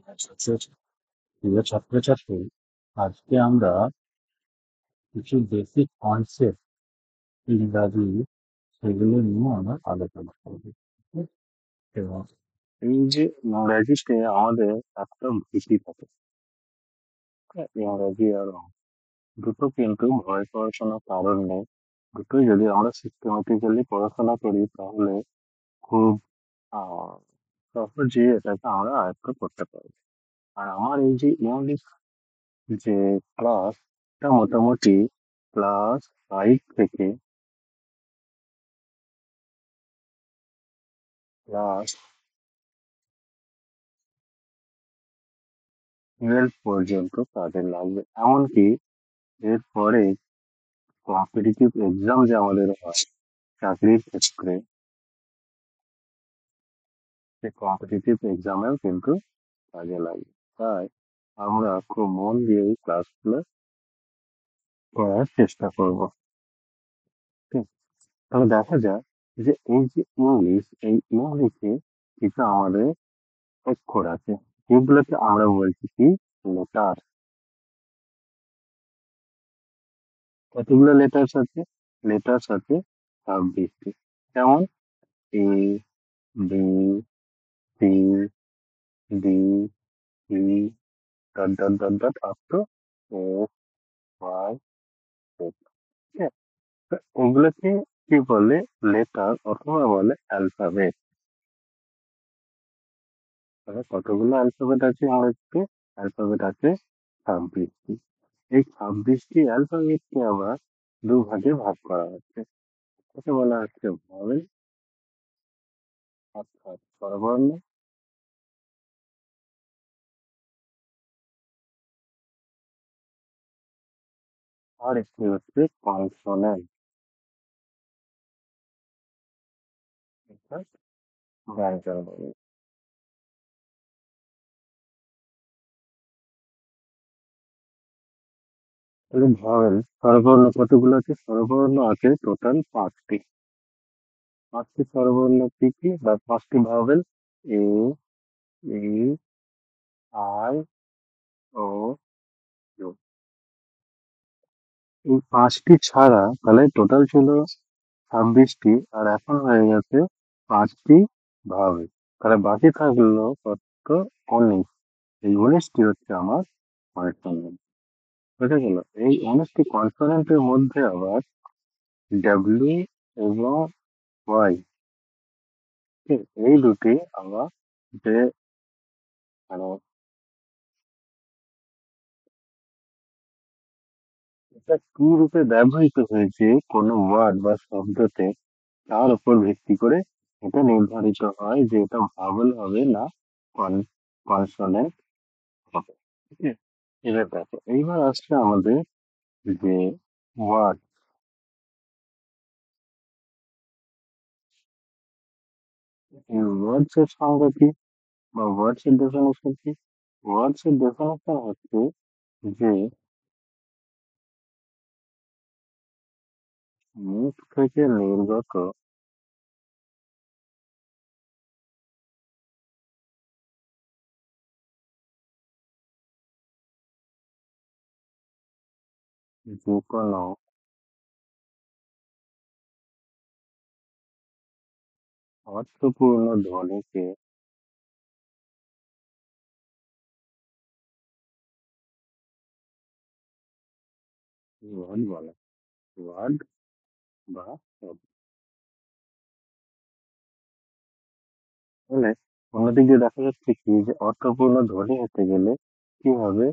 আচ্ছা, প্রিয় ছাত্রছাত্রী, আজকে আমরা কিছু বেসিক কনসেপ্ট ইংরাজি সেগুলো নিয়ে আমরা আলোচনা করবো। এবং এই যে ইংরাজিতে আমাদের একটা ভীতি থাকে, ইংরাজি আর অঙ্ক দুটো কিন্তু ভয় পাওয়ার কোনো কারণ নেই। দুটোই যদি আমরা সিস্টেমেটিক্যালি পড়াশোনা করি তাহলে খুব আহ সহজে এটাকে আমরা আয়ত্ত করতে পারি। আর আমার এই যে ইংলিশ যে ক্লাসটা মোটামুটি ক্লাস 5 থেকে ক্লাস 12 পর্যন্ত কাজে লাগবে। এমনকি এরপরে কম্পিটিটিভ এক্সাম যে আমাদের হয় চাকরির ক্ষেত্রে, সেই কম্পিটিটিভ এক্সামেও কিন্তু কাজে লাগবে। তাই আমরা খুব মন দিয়ে এই ক্লাসগুলো করার চেষ্টা করব। ঠিক? তাহলে দেখা যায় যে এই যে ইংলিশ, এই ইংলিশে কিছু আমাদের অক্ষর আছে যেগুলোকে আমরা বলছি কি লেটার। কতগুলো লেটার্স আছে? লেটার্স আছে 26টি। যেমন A, B, C, D, E, dot dot dot dot up to S, Y, Z. ঠিক আছে? তো এগুলোকে কি বলে? লেটার অথবা বলে অ্যালফাবেট। তাহলে কতগুলো অ্যালফাবেট আছে ইংরেজিতে? অ্যালফাবেট আছে 26টি। এই 26টি অ্যালফাবেটকে আবার দুভাগে ভাগ করা হচ্ছে। একে বলা হচ্ছে ভাওয়েল অর্থাৎ স্বরবর্ণ, আর একটি হচ্ছে কনসোনেন্ট অর্থাৎ ব্যঞ্জন বর্ণ। তাহলে ভাওয়েল স্বরবর্ণ কতগুলো আছে? স্বরবর্ণ আছে টোটাল 5টি। 5টি স্বরবর্ণ কি কি? বা 5টি vowel: A, E, I, O, U. এই 5টি ছাড়া তাহলে টোটাল ছিল 26টি, আর এখন হয়ে গেছে 5টি ভাওয়েল। তাহলে বাকি থাকলো কত? 19। এই 19টি হচ্ছে আমার কনসোনেন্ট। বুঝা গেল? এই 19টি কনসোনেন্টের মধ্যে আবার ডাব্লিউ এবং ওয়াই, এই দুটি আবার যে মানে এটা কি রূপে ব্যবহৃত হয়েছে কোনো ওয়ার্ড বা শব্দতে, তার উপর ভিত্তি করে এটা নির্ধারিত হয় যে এটা ভাওয়েল হবে না কনসোনেন্ট হবে। ঠিক আছে? এবার দেখো, এইবার আসছে আমাদের যে ওয়ার্ড। এই ওয়ার্ডস এর সংজ্ঞা কি বা ওয়ার্ডস এর ডেফিনেশন কি? ওয়ার্ডস এর ডেফিনেশন হচ্ছে যে মুখ থেকে নির্গত যে কোনো অর্থপূর্ণ ধ্বনিকে ওয়ার্ড বলে। ওয়ার্ড বা শব্দ। তাহলে অন্যদিকে দেখা যাচ্ছে কি যে অর্থপূর্ণ ধ্বনি হতে গেলে কি হবে?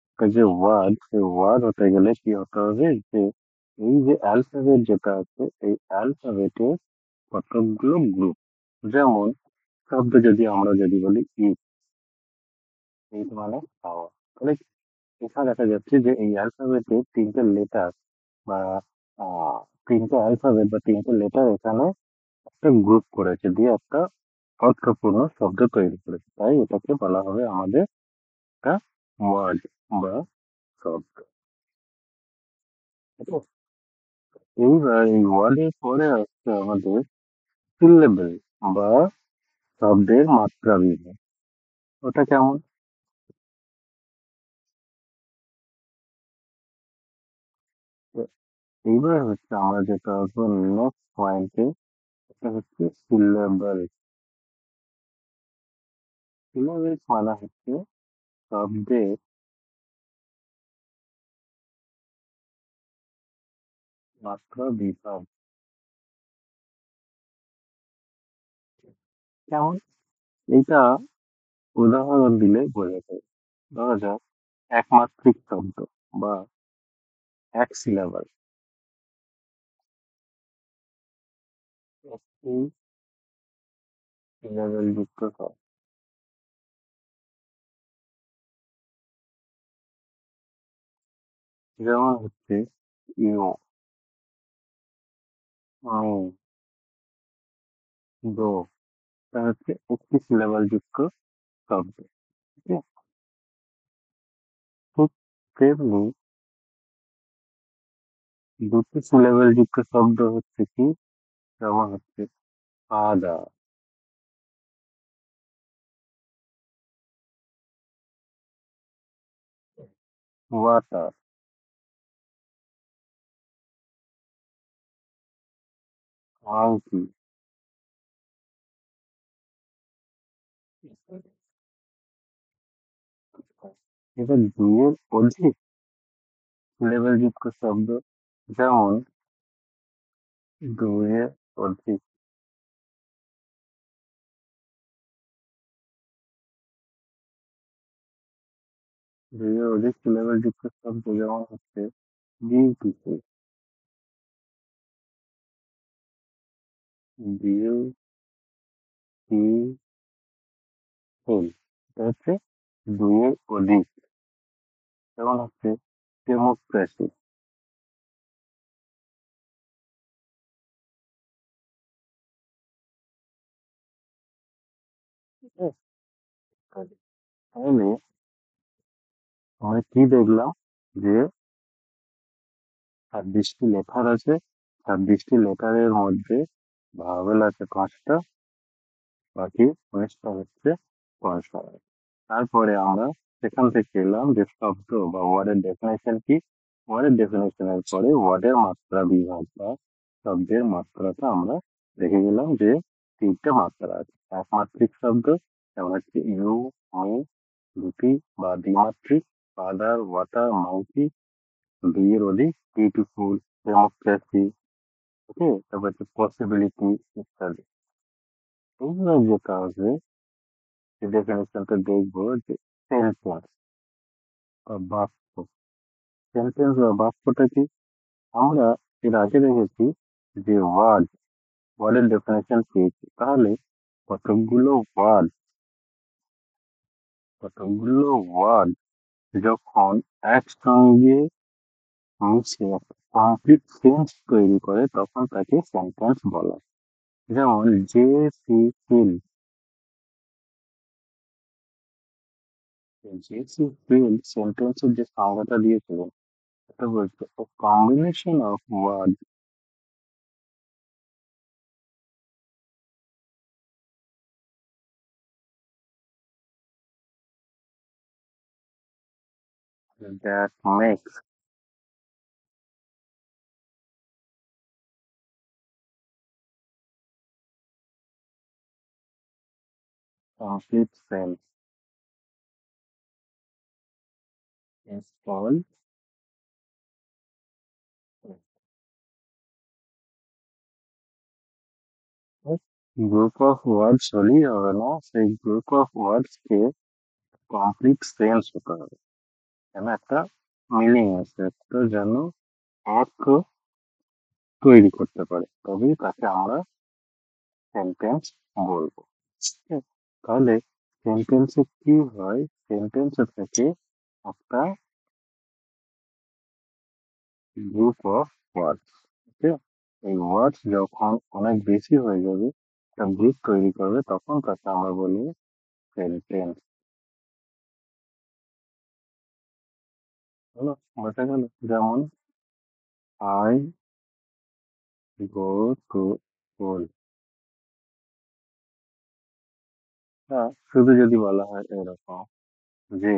একটা যে ওয়ার্ড, সেই ওয়ার্ড হতে গেলে কি হতে হবে? যে এই যে অ্যালফাবেট যেটা আছে, এই অ্যালফাবেটের কতগুলো গ্রুপ। যেমন শব্দ যদি আমরা যদি বলি ইট, ইট মানে খাওয়া। তাহলে এখানে দেখা যাচ্ছে যে এই অ্যালফাবেটের 3টে লেটার বা আহ 3টে অ্যালফাবেট বা 3টে লেটার এখানে একটা গ্রুপ করেছে, দিয়ে একটা অর্থপূর্ণ শব্দ তৈরি করেছে। তাই এটাকে বলা হবে আমাদের একটা ওয়ার্ড বা শব্দ। ঠিক আছে? এইবার এই ওয়ার্ডের পরে আসছে আমাদের সিলেবল বা শব্দের মাত্রা বিভাগ। ওটা কেমন? এইবার হচ্ছে আমরা যেটা আসবো নেক্সট পয়েন্টে, এটা হচ্ছে সিলেবাল। সিলেবাল মানে হচ্ছে শব্দের মাত্রা বিভাগ। যেমন এটা উদাহরণ দিলে বোঝা যায়। ধরা যাক একমাত্রিক শব্দ বা এক সিলেবাল, একটি সিলেবাল যুক্ত শব্দ। যেমন হচ্ছে ইউ, মি, দো। এটা হচ্ছে একটি সিলেবাল যুক্ত শব্দ। ঠিক আছে? ঠিক তেমনি দুটি সিলেবাল যুক্ত শব্দ হচ্ছে কি, যেমন হচ্ছে ফাদার, ওয়াটার, মাংকি। এটা দুইয়ের অধিক সিলেবাল যুক্ত শব্দ। যেমন দুইয়ের অধিক, দুইয়ের অধিক সিলেবাল যুক্ত শব্দ যেমন হচ্ছে বিউটিফুল, বিউটিফুল। এটা হচ্ছে দুইয়ের অধিক। যেমন হচ্ছে ডেমোক্রেসি। ঠিক আছে? তাহলে আমরা কি দেখলাম, যে 26টি লেটার আছে, 26টি লেটারের মধ্যে ভাওয়েল আছে 5টা, বাকি 19টা হচ্ছে কনসোনেন্ট। তারপরে আমরা সেখান থেকে এলাম যে শব্দ বা ওয়ার্ডের ডেফিনেশন কি। ওয়ার্ডের ডেফিনেশনের পরে ওয়ার্ডের মাত্রা বিভাগ বা শব্দের মাত্রাটা আমরা দেখে গেলাম যে তিনটে মাত্রা আছে। একমাত্রিক শব্দ যেমন হচ্ছে ইউ, মি, দুটি বা দ্বিমাত্রিক ফাদার, ওয়াটার, মাউথি। দুইয়ের অধিক বিউটিফুল, ডেমোক্রেসি। ওকে, তারপর হচ্ছে পসিবিলিটি ইত্যাদি। এইবার যেটা আছে, যে ডেফিনেশনটা দেখবো যে সেন্টেন্স বা বাক্য। সেন্টেন্স বা বাক্যটা কি? আমরা এর আগে দেখেছি যে ওয়ার্ডের ডেফিনেশন পেয়েছি। তাহলে কতগুলো ওয়ার্ড কতগুলো ওয়ার্ড যখন একসঙ্গে মিশে একটা কমপ্লিট সেন্স তৈরি করে তখন তাকে সেন্টেন্স বলা হয়। যেমন J C field. J C field সেন্টেন্সের যে সংজ্ঞাটা দিয়েছিলেন, এটা বলছে a combination of words that makes complete sense is called group of words হলেই হবে না, সেই group of words K complete sense হতে হবে, যেন একটা মিনিং আছে, একটা যেন অর্থ তৈরি করতে পারে, তবেই তাকে আমরা সেন্টেন্স বলবো। ঠিক আছে? তাহলে সেন্টেন্সে কি হয়, সেন্টেন্সে থেকে একটা গ্রুপ অফ ওয়ার্ডস। ওকে, এই ওয়ার্ডস যখন অনেক বেশি হয়ে যাবে, একটা গ্রুপ তৈরি করবে, তখন তাকে আমরা বলবো সেন্টেন্স। হলো, বোঝা গেল? যেমন আই গো টু স্কুল। শুধু যদি বলা হয় এরকম যে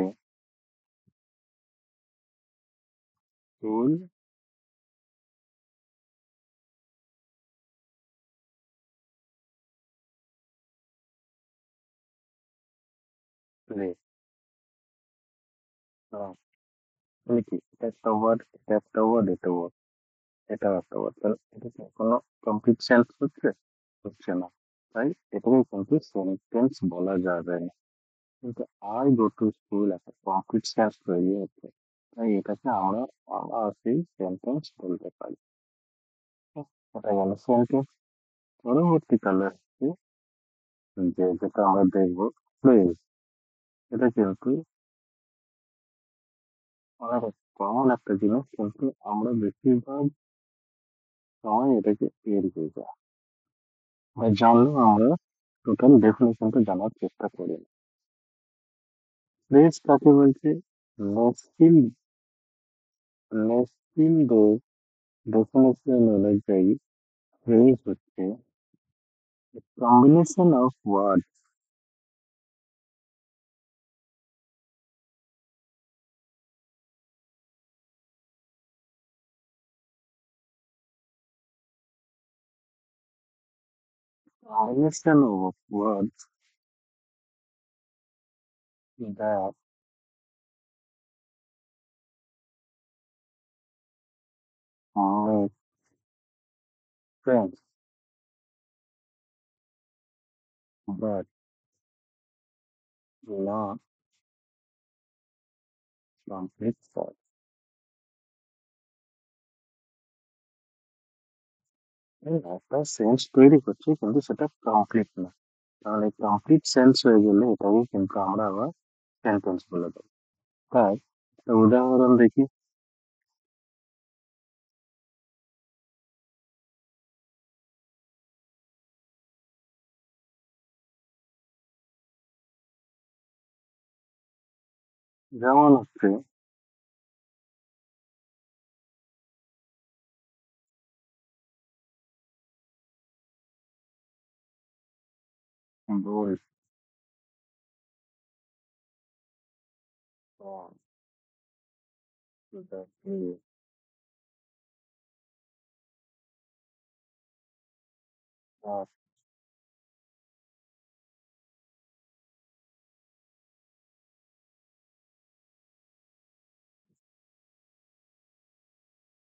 স্কুল প্লে। মানে কি, এটা একটা ওয়ার্ড, এটা একটা ওয়ার্ড, এটা ওয়ার্ড, এটাও একটা ওয়ার্ড, তাহলে এটা কি কোনো কমপ্লিট সেন্স হচ্ছে? হচ্ছে না। তাই এটাকে কিন্তু সেন্টেন্স বলা যাবে না। কিন্তু আই গো টু স্কুল একটা কমপ্লিট সেন্স তৈরি হচ্ছে। তাই এটাকে আমরা আমরা সেই সেন্টেন্স বলতে পারি। হুম, এটা গেল সেন্টেন্স। পরবর্তীকালে আসছে যে যেটা আমরা দেখবো ফ্রেজ। এটা কিন্তু অনেক কমন একটা জিনিস, কিন্তু আমরা বেশিরভাগ সময় এটাকে এড়িয়ে যাই বা জানলেও আমরা টোটাল ডেফিনেশনটা জানার চেষ্টা করি না। ফ্রেজ কাকে বলছে? নেস্টিল নেস্টিল ডেফিনেশন অনুযায়ী ফ্রেজ হচ্ছে combination of word, combination of words that make sense but not complete thought. একটা সেন্স তৈরি করছে কিন্তু সেটা কমপ্লিট না। তাহলে কমপ্লিট সেন্স হয়ে গেলে এটাকে কিন্তু আমরা আবার সেন্টেন্স বলে দেবো। তাই একটা উদাহরণ দেখি। যেমন হচ্ছে বই,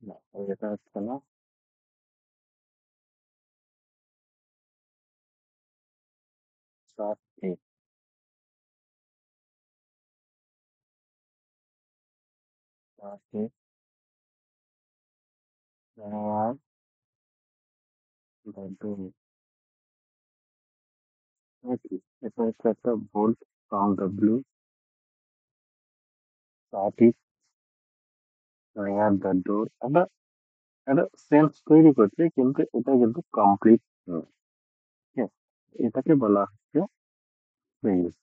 না এটা হচ্ছে না। চারটি চারটি নেওয়ার বদলে নাকি, এটা হচ্ছে একটা বোল্ট ফ্রম দ্য ব্লু, চারটি নেওয়ার দ্য ডোর। একটা একটা সেন্স তৈরি করছে কিন্তু এটা কিন্তু কমপ্লিট নয়। ঠিক আছে? এটাকে বলা হচ্ছে ফ্রেজ।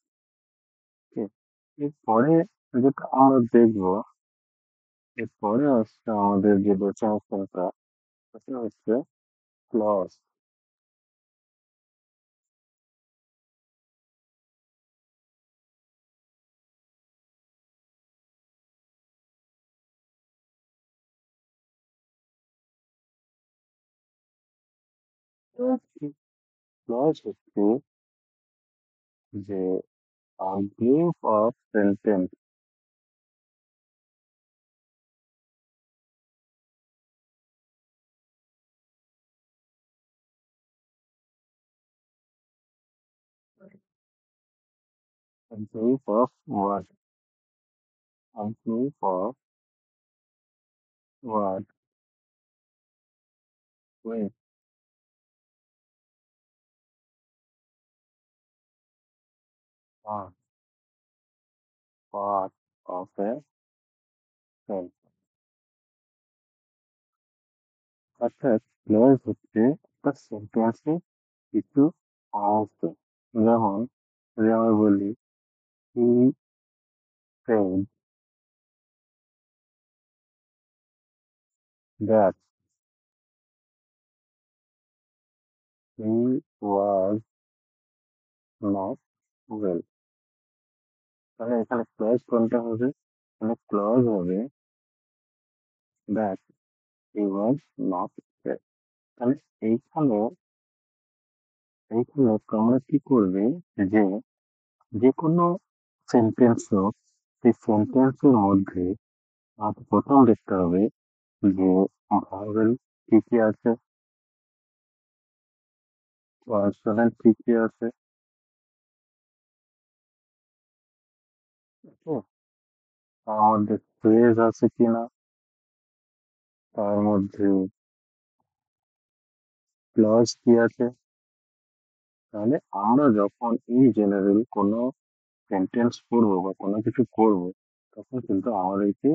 ঠিক আছে? এরপরে যেটা আমরা দেখবো, এরপরে হচ্ছে আমাদের যে ডেফিনেশনটা, সেটা হচ্ছে ক্লজ। ক্লজ হচ্ছে যে group of sentence, group of word, group of word with one part of a sentence। অর্থাৎ ক্লজ হচ্ছে একটা সেন্টেন্সের কিছু অংশ। যেমন যদি আমরা বলি he said that he was not well, তাহলে এখানে ক্লজ কোনটা হবে? এখানে ক্লজ হবে that he was not well। তাহলে এইখানে এইখানে তোমরা কি করবে, যে যে কোনো সেন্টেন্সও, সেই সেন্টেন্সের মধ্যে আমাকে প্রথম দেখতে হবে যে ভাওয়েল কি কি আছে, কনসোনেন্ট কি কি আছে, ঠিক? তার মধ্যে ফ্রেজ আছে কিনা, তার মধ্যে ক্লজ কি আছে। তাহলে আমরা যখন ইন জেনারেল কোনো সেন্টেন্স পড়বো বা কোনো কিছু করবো, তখন কিন্তু আমাদেরকে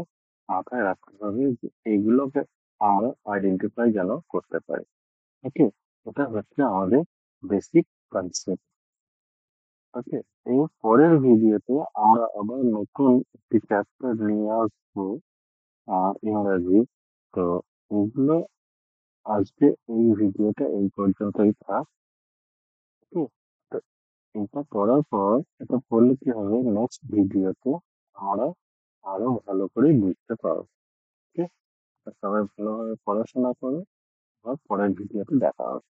মাথায় রাখতে হবে যে এগুলোকে আমরা আইডেন্টিফাই যেন করতে পারি। ওকে, এটা হচ্ছে আমাদের বেসিক কনসেপ্ট। ওকে, এই পরের ভিডিওতে আমরা আবার নতুন একটি চ্যাপ্টার নিয়ে আসবো, ইংরাজি। তো এগুলো আজকে এই ভিডিওটা এই পর্যন্তই থাক। ওকে, তো এটা করার পর এটা করলে কি হবে, নেক্সট ভিডিওতে আমরা আরো ভালো করে বুঝতে পারবো। ওকে, সবাই ভালোভাবে পড়াশোনা করো, আর পরের ভিডিওতে দেখা হবে।